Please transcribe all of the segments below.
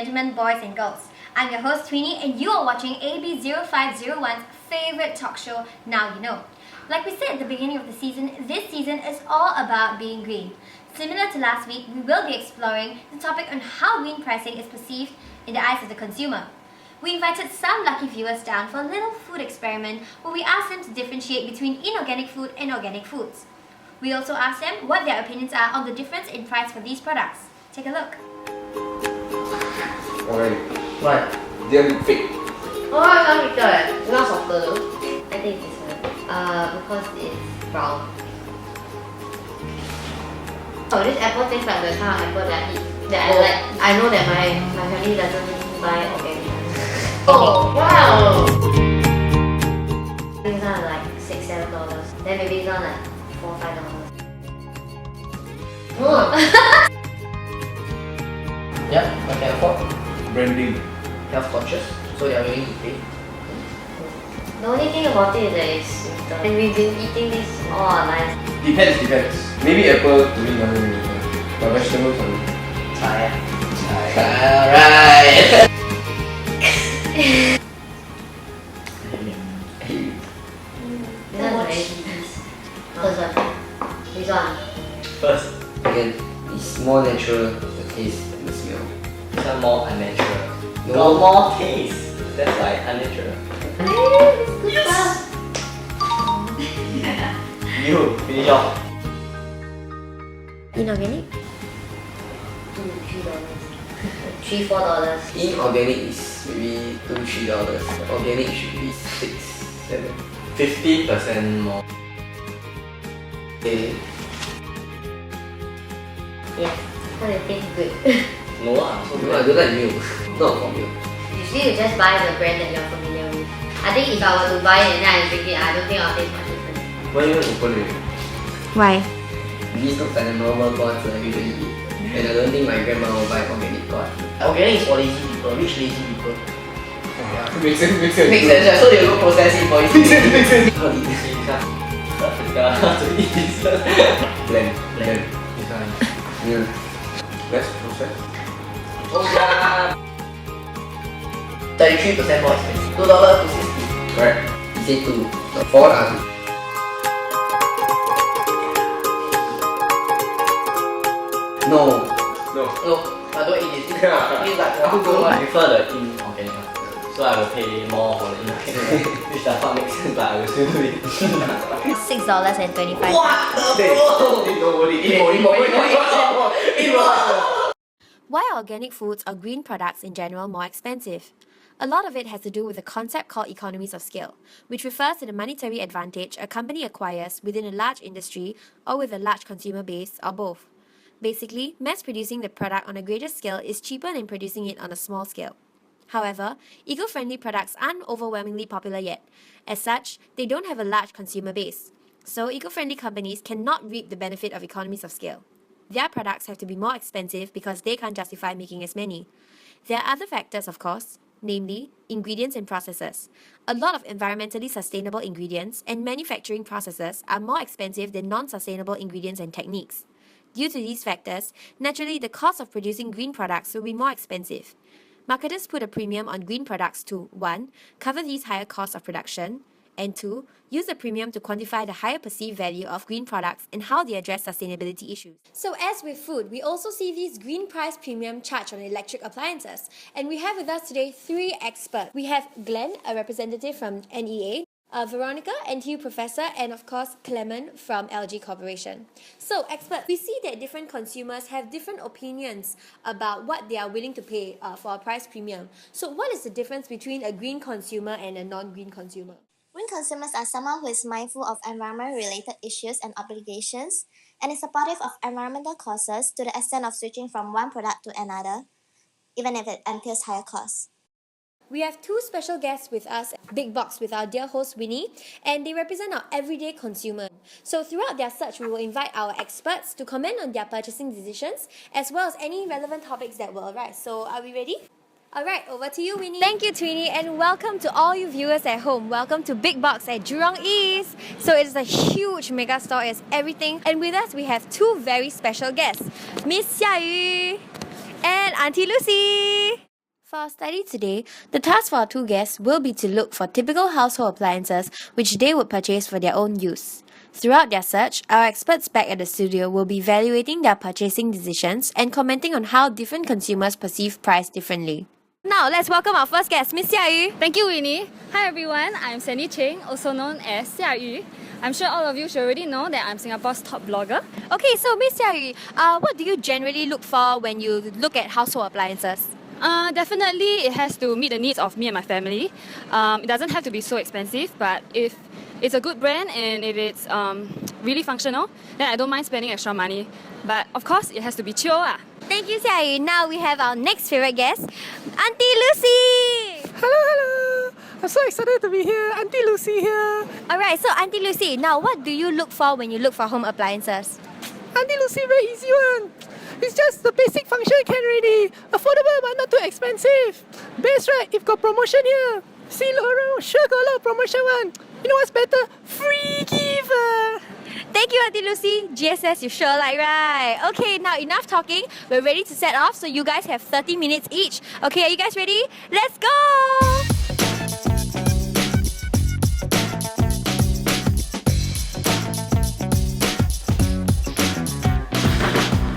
gentlemen, boys and girls. I'm your host Tweenie and you are watching AB0501's favorite talk show, Now You Know. Like we said at the beginning of the season, this season is all about being green. Similar to last week, we will be exploring the topic on how green pricing is perceived in the eyes of the consumer. We invited some lucky viewers down for a little food experiment where we asked them to differentiate between inorganic food and organic foods. We also asked them what their opinions are on the difference in price for these products. Take a look. Alright. What? They look fake. Oh, I love it. It's not softer though. I think this one. Because it's brown. Oh, this apple tastes like the kind of apple that I eat. That I like. I know that my family doesn't buy organic. Oh, wow! This one like $6-7. Then maybe this one like $4-5. Yeah, I can afford. Branding. Health conscious, so they are willing to pay. The only thing about it is that it's sweeter. And we've been eating this all our lives. Depends. Maybe apple to me doesn't really matter. But vegetables are Chai. Alright. This one's very easy. First one. This one. First, Again, it's more natural, the taste and the smell. this one more unnatural. No. Got more taste. That's why unnatural. You finish off. Inorganic? $2-3. $3-4. Inorganic is maybe $2-3. Organic should be 6-7. 50% more. Okay. Yes. Because it tastes good. No ah, so No, I don't like milk. Not for milk. Usually you just buy the brand that you're familiar with. I think if I were to buy it and then I drink it, I don't think I'll taste much difference. Why you want to open it? Why? This looks like a normal gourd everybody eat. And I don't think my grandma will buy organic gourd. organic is for lazy people, rich lazy people. Makes sense. Makes sense, right? So they will go process it for you. How do you eat? To eat this. Blend. Blend. This one. Yeah. Let's process. Oh yeah. 33% more expensive. $2 to $60. Correct. He said 2. So 4 lah. No. No. No, I don't eat this. It's like I prefer the inorganic one. So I will pay more for the inorganic one, which does not make sense, but I will still do it. $6.25. What the bro? Why are organic foods or green products in general more expensive? A lot of it has to do with a concept called economies of scale, which refers to the monetary advantage a company acquires within a large industry or with a large consumer base or both. Basically, mass producing the product on a greater scale is cheaper than producing it on a small scale. However, eco-friendly products aren't overwhelmingly popular yet. As such, they don't have a large consumer base. So eco-friendly companies cannot reap the benefit of economies of scale. Their products have to be more expensive because they can't justify making as many. There are other factors, of course, namely ingredients and processes. A lot of environmentally sustainable ingredients and manufacturing processes are more expensive than non-sustainable ingredients and techniques. Due to these factors, naturally the cost of producing green products will be more expensive. Marketers put a premium on green products to 1. Cover these higher costs of production, and 2. Use the premium to quantify the higher perceived value of green products and how they address sustainability issues. So as with food, we also see these green price premium charged on electric appliances. And we have with us today 3 experts. We have Glenn, a representative from NEA, Veronica, NTU professor, and of course Clement from LG Corporation. So experts, we see that different consumers have different opinions about what they are willing to pay for a price premium. So what is the difference between a green consumer and a non-green consumer? Green consumers are someone who is mindful of environment-related issues and obligations and is supportive of environmental causes to the extent of switching from one product to another, even if it entails higher costs. We have 2 special guests with us, Big Box with our dear host Winnie, and they represent our everyday consumer. So throughout their search, we will invite our experts to comment on their purchasing decisions as well as any relevant topics that will arise. So are we ready? Alright, over to you, Winnie. Thank you, Tweenie, and welcome to all you viewers at home. Welcome to Big Box at Jurong East. So it's a huge mega store, it's everything. And with us, we have 2 very special guests, Miss Xia Yu and Auntie Lucy. For our study today, the task for our two guests will be to look for typical household appliances which they would purchase for their own use. Throughout their search, our experts back at the studio will be evaluating their purchasing decisions and commenting on how different consumers perceive price differently. Now, let's welcome our first guest, Miss Xia Yu. Thank you, Winnie. Hi everyone, I'm Sandy Cheng, also known as Xia Yu. I'm sure all of you should already know that I'm Singapore's top blogger. Okay, so Miss Xia Yu, what do you generally look for when you look at household appliances? Definitely, it has to meet the needs of me and my family. It doesn't have to be so expensive, but if it's a good brand and if it's really functional, then I don't mind spending extra money. But of course, it has to be chill. Thank you, Xia Yu. Now we have our next favorite guest, Auntie Lucy. Hello. I'm so excited to be here. Auntie Lucy here. Alright, so Auntie Lucy, now what do you look for when you look for home appliances? Auntie Lucy, very easy one. It's just the basic function can already. Affordable but not too expensive. Best right, if got promotion here. See look around, sure got a lot of promotion one. You know what's better? Free giver. Thank you, Auntie Lucy. GSS, you sure like, right? Okay, now enough talking. We're ready to set off, so you guys have 30 minutes each. Okay, are you guys ready? Let's go!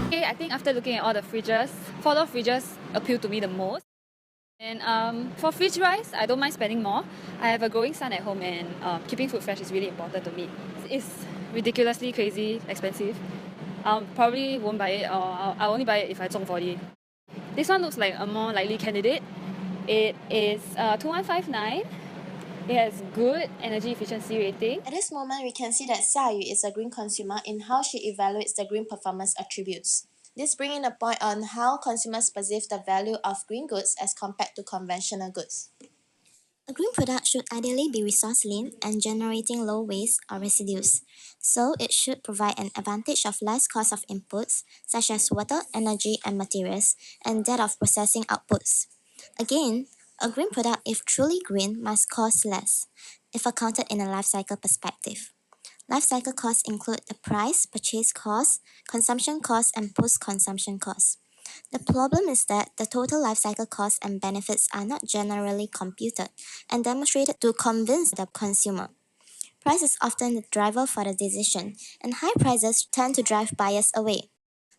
Okay, I think after looking at all the fridges, 4-door fridges appeal to me the most. And for fridge-wise, I don't mind spending more. I have a growing son at home and keeping food fresh is really important to me. It's ridiculously crazy expensive. Probably won't buy it, or I'll only buy it if I 中 This one looks like a more likely candidate. It is 2159. It has good energy efficiency rating. At this moment, we can see that Xia Yu is a green consumer in how she evaluates the green performance attributes. This brings in a point on how consumers perceive the value of green goods as compared to conventional goods. A green product should ideally be resource lean and generating low waste or residues, so it should provide an advantage of less cost of inputs such as water, energy, and materials, and that of processing outputs. Again, a green product, if truly green, must cost less, if accounted in a life cycle perspective. Life cycle costs include the price, purchase cost, consumption cost, and post-consumption costs. The problem is that the total life cycle costs and benefits are not generally computed and demonstrated to convince the consumer. Price is often the driver for the decision, and high prices tend to drive buyers away.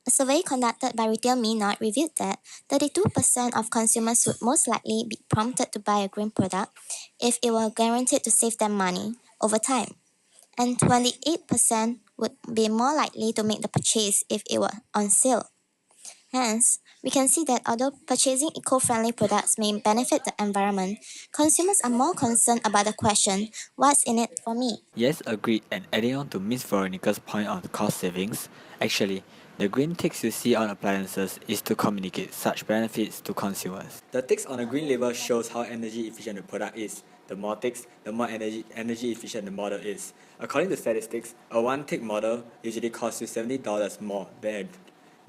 A survey conducted by Retail Me Not revealed that 32% of consumers would most likely be prompted to buy a green product if it were guaranteed to save them money over time, and 28% would be more likely to make the purchase if it were on sale. Hence, we can see that although purchasing eco-friendly products may benefit the environment, consumers are more concerned about the question, what's in it for me? Yes, agreed. And adding on to Miss Veronica's point on cost savings, actually, the green ticks you see on appliances is to communicate such benefits to consumers. The ticks on the green label shows how energy efficient the product is. The more ticks, the more energy efficient the model is. According to statistics, a 1-tick model usually costs you $70 more than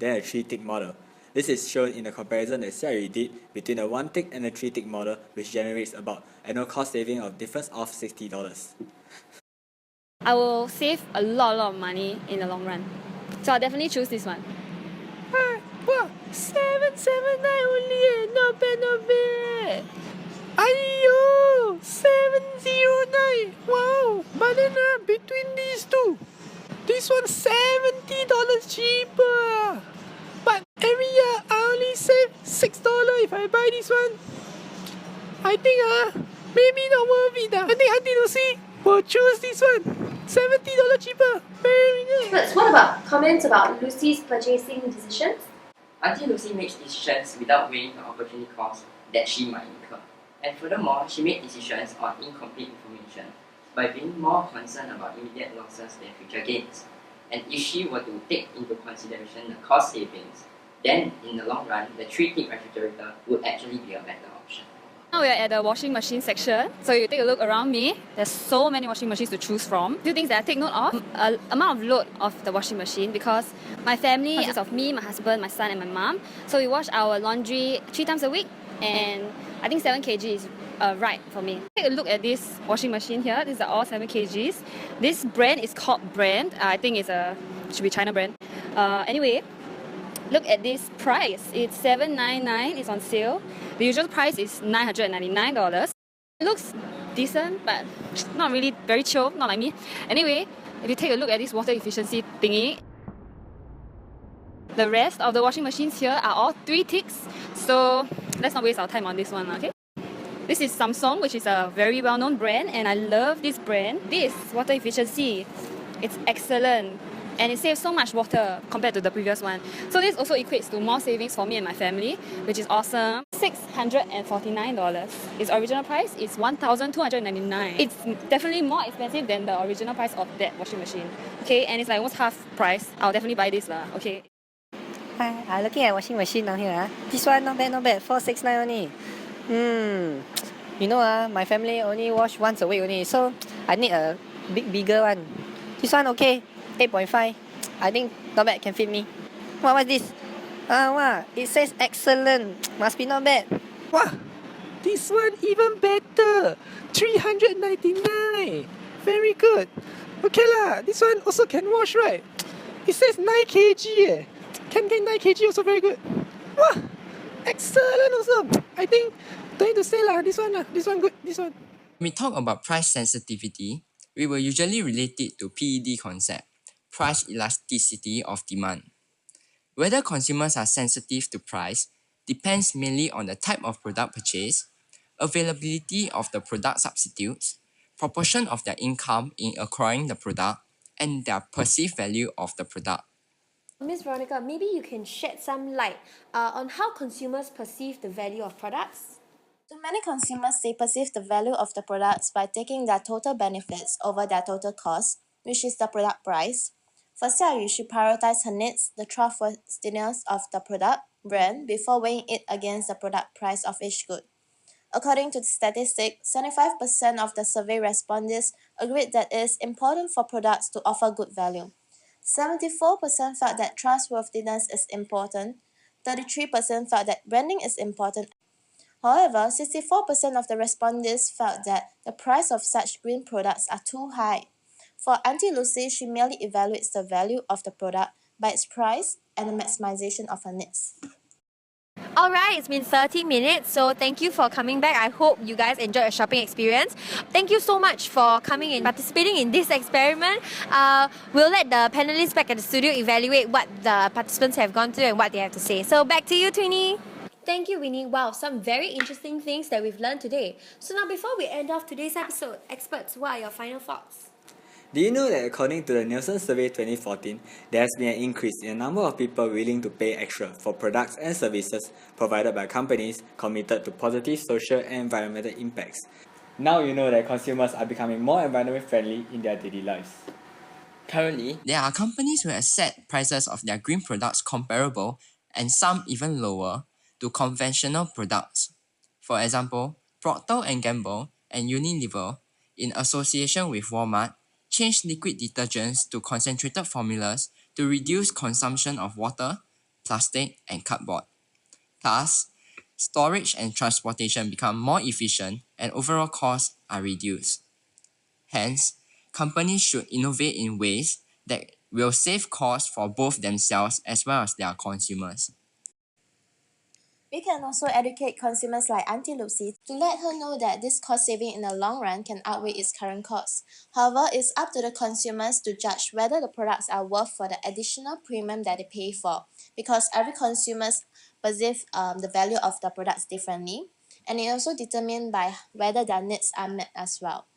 a 3-tick model. This is shown in a comparison that Xia Yu did between a 1-tick and a 3-tick model, which generates about annual cost saving of difference of $60. I will save a lot of money in the long run. So I'll definitely choose this one. Wow, 779 only. Not bad, not bad. Aiyo, 709. Wow, but then between these two, this one's $70 cheaper. But every year I only save $6 if I buy this one. I think maybe not worth it. I think Auntie Lucy will choose this one. $70 cheaper. Very good. But what about comments about Lucy's purchasing decisions? Auntie Lucy makes decisions without weighing the opportunity cost that she might incur. And furthermore, she made decisions on incomplete information by being more concerned about immediate losses than future gains. And if she were to take into consideration the cost savings, then in the long run, the 3-tick refrigerator would actually be a better option. Now we are at the washing machine section. So you take a look around me. There's so many washing machines to choose from. Few things that I take note of. Amount of load of the washing machine, because my family consists of me, my husband, my son and my mom. So we wash our laundry 3 times a week, and I think 7 kg is right for me. Take a look at this washing machine here. These are all 7 kgs. This brand is called Brand. I think it should be China brand. Anyway, look at this price. It's $7.99. It's on sale. The usual price is $999. It looks decent, but not really very chill, not like me. Anyway, if you take a look at this water efficiency thingy, the rest of the washing machines here are all 3 ticks, so let's not waste our time on this one, okay? This is Samsung, which is a very well-known brand, and I love this brand. This water efficiency, it's excellent, and it saves so much water compared to the previous one. So this also equates to more savings for me and my family, which is awesome. $649. Its original price is $1,299. It's definitely more expensive than the original price of that washing machine. Okay, and it's like almost half price. I'll definitely buy this lah. Okay. Hi, I'm looking at washing machine down here. This one not bad, 469 only. You know, my family only wash once a week only, so I need a bigger one. This one okay, 8.5. I think not bad, can fit me. What's this? Wow, it says excellent. Must be not bad. Wow, this one even better. 399. Very good. Okay lah, this one also can wash, right? It says 9 kg eh. Can get 9 kg also very good. Wow, excellent also. I think don't need to say lah. This one good. This one. When we talk about price sensitivity, we will usually relate it to PED concept, price elasticity of demand. Whether consumers are sensitive to price depends mainly on the type of product purchased, availability of the product substitutes, proportion of their income in acquiring the product, and their perceived value of the product. Ms. Veronica, maybe you can shed some light on how consumers perceive the value of products? To many consumers, they perceive the value of the products by taking their total benefits over their total cost, which is the product price. For Xiaoyu, she prioritized her needs, the trustworthiness of the product brand, before weighing it against the product price of each good. According to the statistic, 75% of the survey respondents agreed that it is important for products to offer good value. 74% felt that trustworthiness is important, 33% felt that branding is important. However, 64% of the respondents felt that the price of such green products are too high. For Auntie Lucy, she merely evaluates the value of the product by its price and the maximization of her needs. Alright, it's been 30 minutes, so thank you for coming back. I hope you guys enjoyed your shopping experience. Thank you so much for coming and participating in this experiment. We'll let the panelists back at the studio evaluate what the participants have gone through and what they have to say. So back to you, Twinnie. Thank you, Winnie. Wow, some very interesting things that we've learned today. So now before we end off today's episode, experts, what are your final thoughts? Do you know that according to the Nielsen Survey 2014, there has been an increase in the number of people willing to pay extra for products and services provided by companies committed to positive social and environmental impacts? Now you know that consumers are becoming more environment friendly in their daily lives. Currently, there are companies who have set prices of their green products comparable and some even lower to conventional products. For example, Procter & Gamble and Unilever, in association with Walmart, changed liquid detergents to concentrated formulas to reduce consumption of water, plastic, and cardboard. Thus, storage and transportation become more efficient and overall costs are reduced. Hence, companies should innovate in ways that will save costs for both themselves as well as their consumers. We can also educate consumers like Auntie Lucy to let her know that this cost saving in the long run can outweigh its current costs. However, it's up to the consumers to judge whether the products are worth for the additional premium that they pay for, because every consumer perceives the value of the products differently, and it also determined by whether their needs are met as well.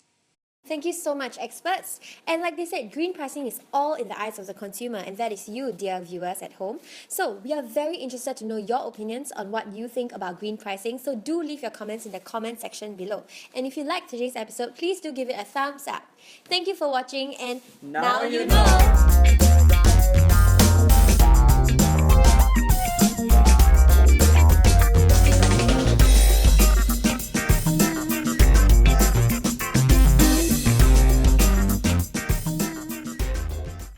Thank you so much, experts. And like they said, green pricing is all in the eyes of the consumer, and that is you, dear viewers at home. So we are very interested to know your opinions on what you think about green pricing, so do leave your comments in the comment section below. And if you liked today's episode, please do give it a thumbs up. Thank you for watching, and now you know!